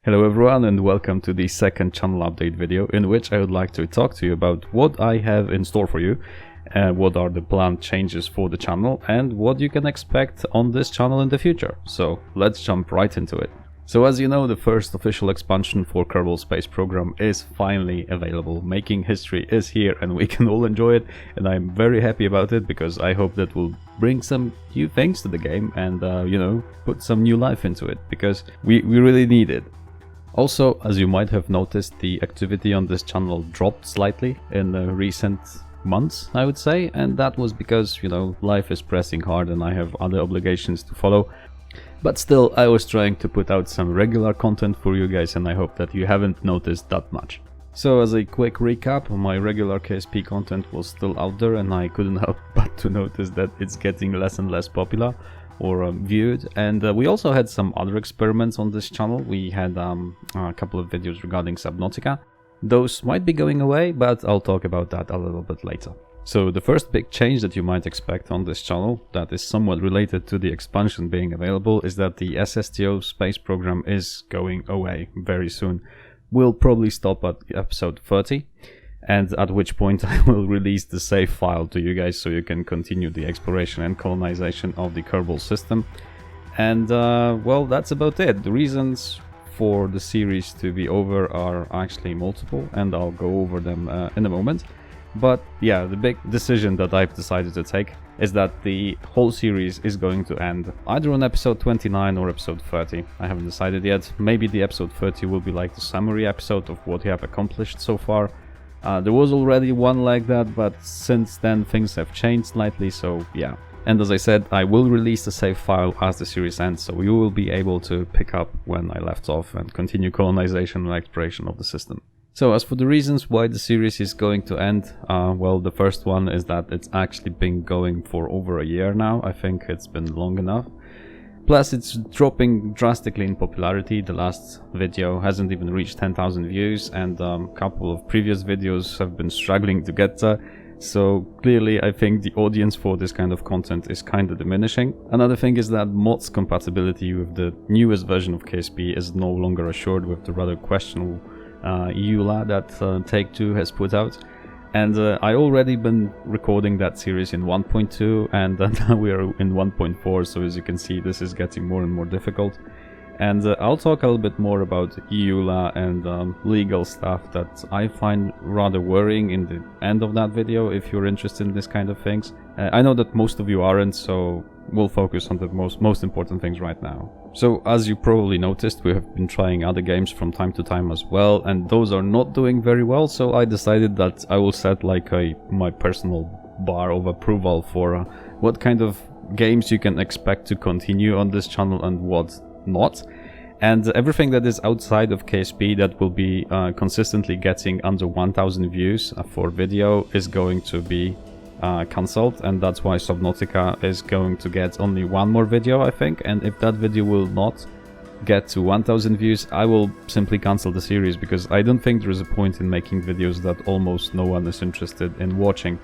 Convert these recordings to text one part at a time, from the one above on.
Hello everyone and welcome to the second channel update video in which I would like to talk to you about what I have in store for you, what are the planned changes for the channel and what you can expect on this channel in the future. So let's jump right into it. So as you know, the first official expansion for Kerbal Space Program is finally available. Making history is here and we can all enjoy it, and I'm very happy about it because I hope that will bring some new things to the game and put some new life into it, because we really need it. Also, as you might have noticed, the activity on this channel dropped slightly in recent months, I would say, and that was because, life is pressing hard and I have other obligations to follow. But still, I was trying to put out some regular content for you guys, and I hope that you haven't noticed that much. So as a quick recap, my regular KSP content was still out there and I couldn't help but to notice that it's getting less and less popular or viewed, and we also had some other experiments on this channel. We had a couple of videos regarding Subnautica. Those might be going away, but I'll talk about that a little bit later. So the first big change that you might expect on this channel that is somewhat related to the expansion being available is that the SSTO space program is going away very soon. We'll probably stop at episode 30. And at which point I will release the save file to you guys so you can continue the exploration and colonization of the Kerbal system. And well, that's about it. The reasons for the series to be over are actually multiple, and I'll go over them in a moment. But yeah, the big decision that I've decided to take is that the whole series is going to end either on episode 29 or episode 30. I haven't decided yet. Maybe the episode 30 will be like the summary episode of what you have accomplished so far. There was already one like that, but since then things have changed slightly, so yeah. And as I said, I will release the save file as the series ends, so you will be able to pick up when I left off and continue colonization and exploration of the system. So as for the reasons why the series is going to end, well, the first one is that it's actually been going for over a year now. I think it's been long enough. Plus, it's dropping drastically in popularity. The last video hasn't even reached 10,000 views, and a couple of previous videos have been struggling to get there. So clearly, I think the audience for this kind of content is kind of diminishing. Another thing is that mods compatibility with the newest version of KSP is no longer assured with the rather questionable EULA that Take-Two has put out. And I already been recording that series in 1.2, and now we are in 1.4, so as you can see this is getting more and more difficult. And I'll talk a little bit more about EULA and legal stuff that I find rather worrying in the end of that video, if you're interested in this kind of things. I know that most of you aren't, so we'll focus on the most important things right now. So as you probably noticed, we have been trying other games from time to time as well, and those are not doing very well, so I decided that I will set like my personal bar of approval for what kind of games you can expect to continue on this channel and what not. And everything that is outside of KSP that will be consistently getting under 1000 views for video is going to be cancelled, and that's why Subnautica is going to get only one more video, I think. And if that video will not get to 1000 views, I will simply cancel the series, because I don't think there is a point in making videos that almost no one is interested in watching.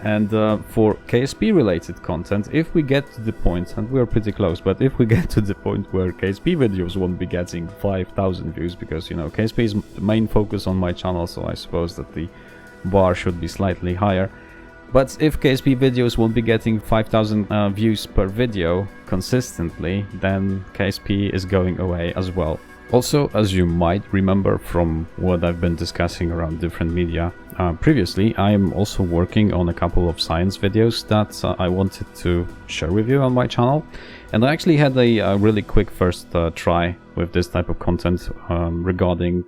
And for KSP related content, if we get to the point, and we're pretty close, but if we get to the point where KSP videos won't be getting 5000 views, because KSP is the main focus on my channel, so I suppose that the bar should be slightly higher. But if KSP videos won't be getting 5000 views per video consistently, then KSP is going away as well. Also, as you might remember from what I've been discussing around different media previously, I am also working on a couple of science videos that I wanted to share with you on my channel. And I actually had a really quick first try with this type of content regarding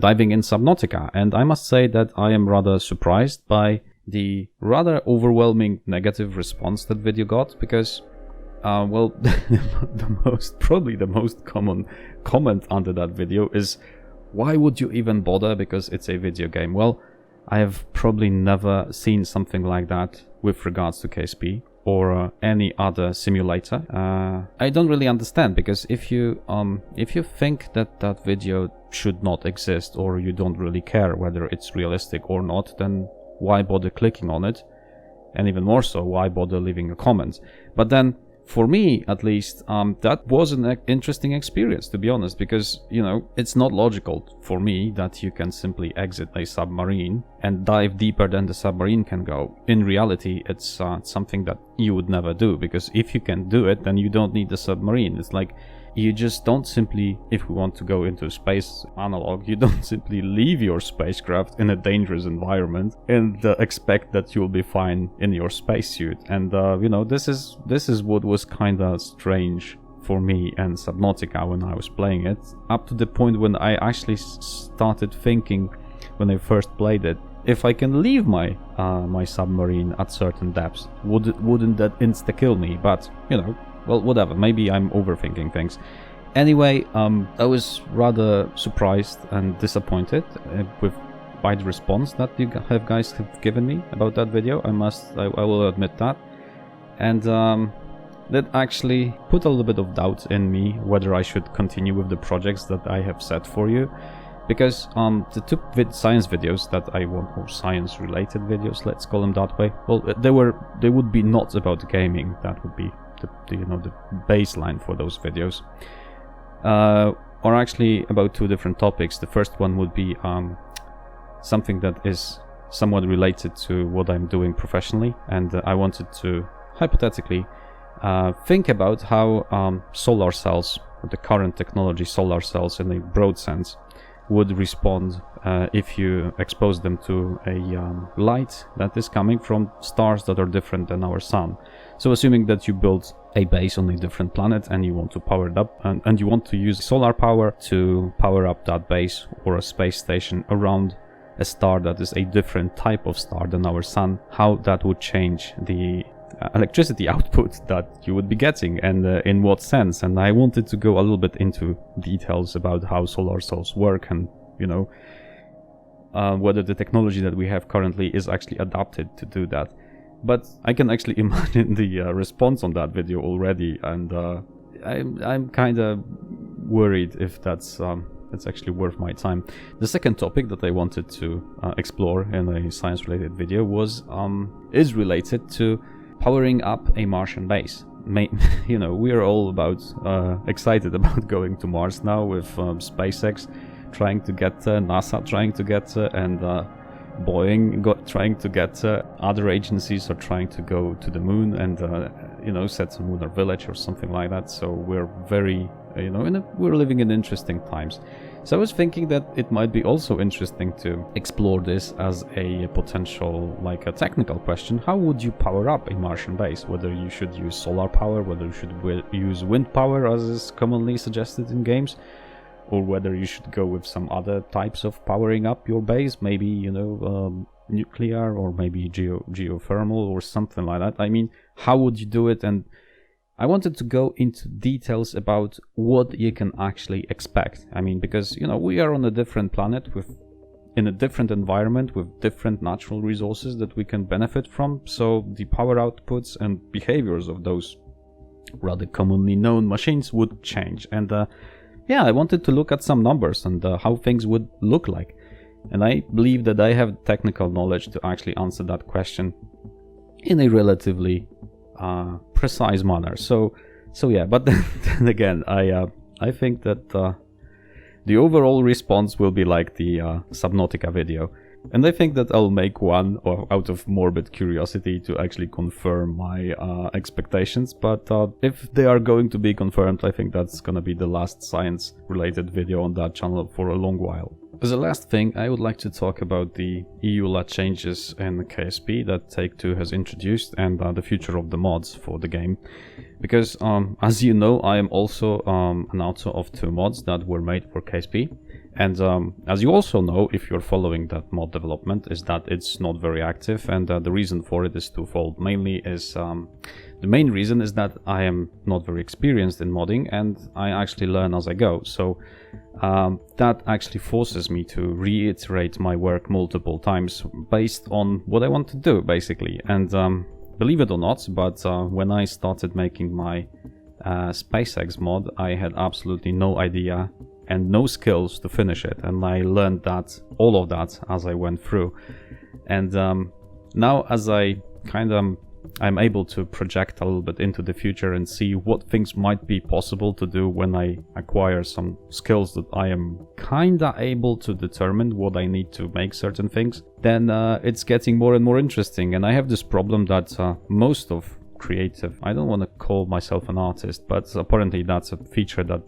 diving in Subnautica. And I must say that I am rather surprised by the rather overwhelming negative response that video got, because well, probably the most common comment under that video is, why would you even bother, because it's a video game? Well, I have probably never seen something like that with regards to KSP or any other simulator. I don't really understand, because if you think that that video should not exist, or you don't really care whether it's realistic or not, then why bother clicking on it? And even more so, why bother leaving a comment? But then for me at least, that was an interesting experience, to be honest, because, you know, it's not logical for me that you can simply exit a submarine and dive deeper than the submarine can go. In reality, it's something that you would never do, because if you can do it, then you don't need the submarine. It's like, you just don't simply, if we want to go into space analog, you don't simply leave your spacecraft in a dangerous environment and expect that you'll be fine in your spacesuit. And you know, this is what was kind of strange for me and Subnautica when I was playing it, up to the point when I actually started thinking, when I first played it, if I can leave my my submarine at certain depths, wouldn't that insta-kill me? But, you know, well, whatever, maybe I'm overthinking things. Anyway, I was rather surprised and disappointed by the response that you guys have given me about that video. I will admit that. And that actually put a little bit of doubt in me whether I should continue with the projects that I have set for you. Because the two science videos that I want, or science related videos, let's call them that way, well, they would be not about gaming. That would be the baseline for those videos, or actually about two different topics. The first one would be something that is somewhat related to what I'm doing professionally, and I wanted to hypothetically think about how solar cells, the current technology solar cells in a broad sense, would respond if you expose them to a light that is coming from stars that are different than our sun. So assuming that you build a base on a different planet and you want to power it up, and you want to use solar power to power up that base or a space station around a star that is a different type of star than our sun, how that would change the electricity output that you would be getting, and in what sense. And I wanted to go a little bit into details about how solar cells work, and, you know, whether the technology that we have currently is actually adapted to do that. But I can actually imagine the response on that video already, and I'm kind of worried if that's actually worth my time. The second topic that I wanted to explore in a science-related video is related to powering up a Martian base. You know, we're all about excited about going to Mars now, with SpaceX trying to get NASA trying to get and Boeing trying to get, other agencies are trying to go to the moon and you know, set some lunar village or something like that. So we're very, you know, we're living in interesting times. So I was thinking that it might be also interesting to explore this as a potential, like a technical question. How would you power up a Martian base? Whether you should use solar power, whether you should use wind power as is commonly suggested in games, or whether you should go with some other types of powering up your base, maybe, you know, nuclear, or maybe geothermal or something like that. I mean, how would you do it? And I wanted to go into details about what you can actually expect. I mean, because, you know, we are on a different planet in a different environment with different natural resources that we can benefit from. So the power outputs and behaviors of those rather commonly known machines would change. And yeah, I wanted to look at some numbers and how things would look like. And I believe that I have technical knowledge to actually answer that question in a relatively precise manner. So yeah, but then again, I think that the overall response will be like the Subnautica video. And I think that I'll make one out of morbid curiosity to actually confirm my expectations. But if they are going to be confirmed, I think that's gonna be the last science-related video on that channel for a long while. As a last thing, I would like to talk about the EULA changes in KSP that Take-Two has introduced, and the future of the mods for the game. Because, as you know, I am also an author of 2 mods that were made for KSP. And as you also know, if you're following that mod development, is that it's not very active, and the reason for it is twofold. Mainly is the main reason is that I am not very experienced in modding, and I actually learn as I go. So that actually forces me to reiterate my work multiple times based on what I want to do, basically. And believe it or not, but when I started making my SpaceX mod, I had absolutely no idea and no skills to finish it, and I learned that, all of that, as I went through. And now, as I kind of I'm able to project a little bit into the future and see what things might be possible to do when I acquire some skills that I am kinda able to determine what I need to make certain things, then it's getting more and more interesting. And I have this problem that most of creative, I don't want to call myself an artist, but apparently that's a feature that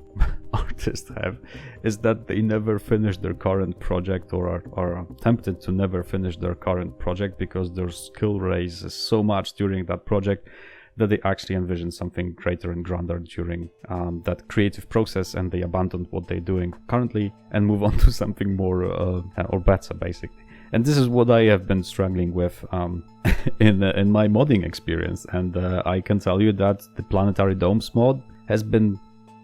artists have, is that they never finish their current project, or are tempted to never finish their current project because their skill raises so much during that project that they actually envision something greater and grander during that creative process, and they abandon what they're doing currently and move on to something more or better, basically. And this is what I have been struggling with in my modding experience. And I can tell you that the Planetary Domes mod has been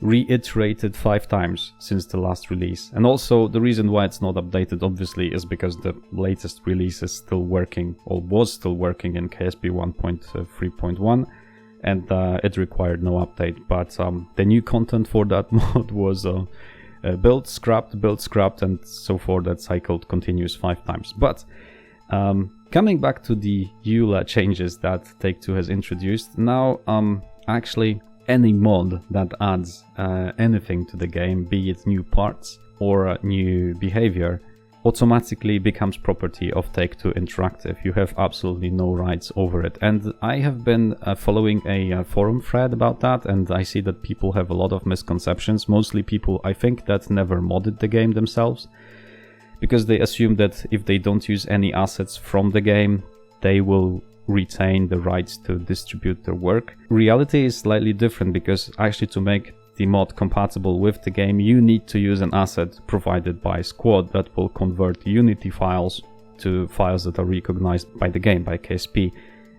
reiterated 5 times since the last release. And also the reason why it's not updated, obviously, is because the latest release is still working, or was still working, in KSP 1.3.1. And it required no update. But the new content for that mod was... build, scrapped, and so forth. That cycle continues 5 times. But coming back to the EULA changes that Take-Two has introduced, now actually any mod that adds anything to the game, be it new parts or new behavior, automatically becomes property of Take-Two Interactive. You have absolutely no rights over it. And I have been following a forum thread about that, and I see that people have a lot of misconceptions. Mostly people, I think, that never modded the game themselves, because they assume that if they don't use any assets from the game, they will retain the rights to distribute their work. Reality is slightly different, because actually to make the mod compatible with the game, you need to use an asset provided by Squad that will convert Unity files to files that are recognized by the game, by KSP.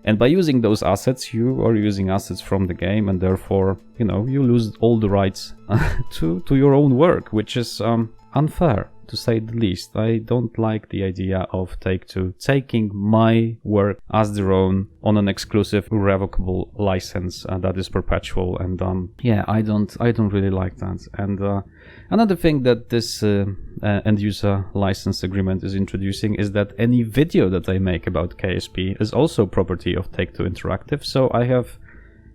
And by using those assets, you are using assets from the game, and therefore, you know, you lose all the rights to your own work, which is unfair, to say the least. I don't like the idea of Take-Two taking my work as their own on an exclusive, irrevocable license that is perpetual. And yeah, I don't really like that. And another thing that this end-user license agreement is introducing is that any video that I make about KSP is also property of Take-Two Interactive. So I have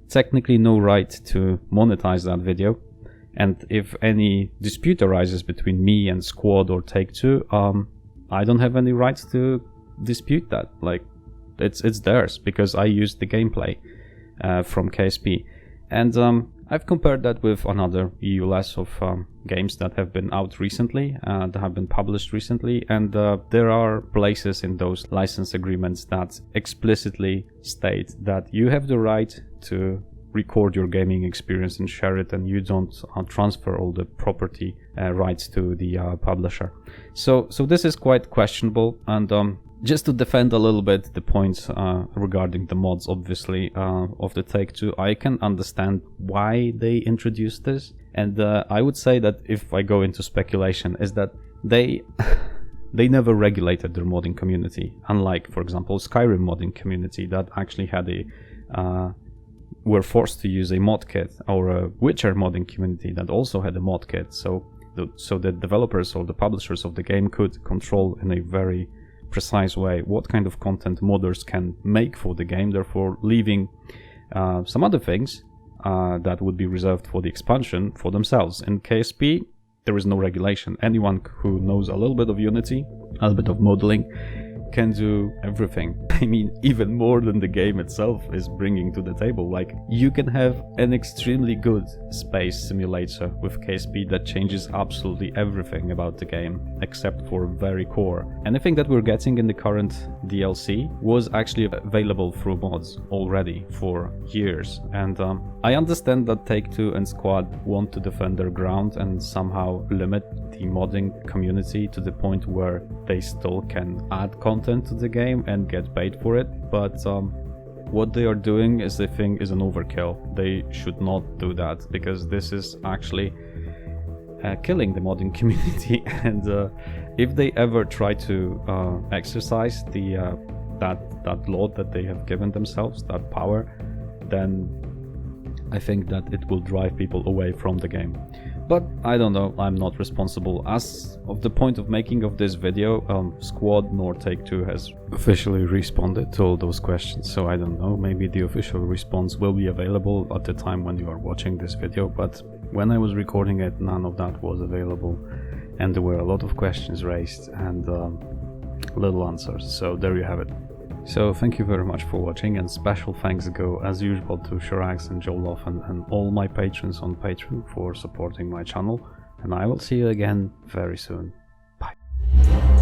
technically no right to monetize that video. And if any dispute arises between me and Squad or Take-Two, I don't have any rights to dispute that. Like, it's theirs, because I used the gameplay from KSP. And I've compared that with another EULAs of games that have been out recently, that have been published recently, and there are places in those license agreements that explicitly state that you have the right to record your gaming experience and share it, and you don't transfer all the property rights to the publisher. So this is quite questionable. And just to defend a little bit the points regarding the mods, obviously, of the Take-Two, I can understand why they introduced this. And I would say that, if I go into speculation, is that they never regulated their modding community, unlike, for example, Skyrim modding community that actually had were forced to use a mod kit, or a Witcher modding community that also had a mod kit, so the developers or the publishers of the game could control in a very precise way what kind of content modders can make for the game, therefore leaving some other things that would be reserved for the expansion for themselves. In KSP, there is no regulation. Anyone who knows a little bit of Unity, a little bit of modeling, can do everything. I mean, even more than the game itself is bringing to the table. Like, you can have an extremely good space simulator with KSP that changes absolutely everything about the game, except for very core. Anything that we're getting in the current DLC was actually available through mods already for years. And I understand that Take-Two and Squad want to defend their ground and somehow limit the modding community to the point where they still can add content to the game and get paid for it, but what they are doing is, I think, is an overkill. They should not do that, because this is actually killing the modding community. And if they ever try to exercise the that law that they have given themselves, that power, then I think that it will drive people away from the game. But I don't know, I'm not responsible. As of the point of making of this video, Squad nor Take-Two has officially responded to all those questions, so I don't know, maybe the official response will be available at the time when you are watching this video, but when I was recording it, none of that was available, and there were a lot of questions raised and little answers, so there you have it. So thank you very much for watching, and special thanks go as usual to Shirax and Jolof and all my patrons on Patreon for supporting my channel, and I will see you again very soon. Bye.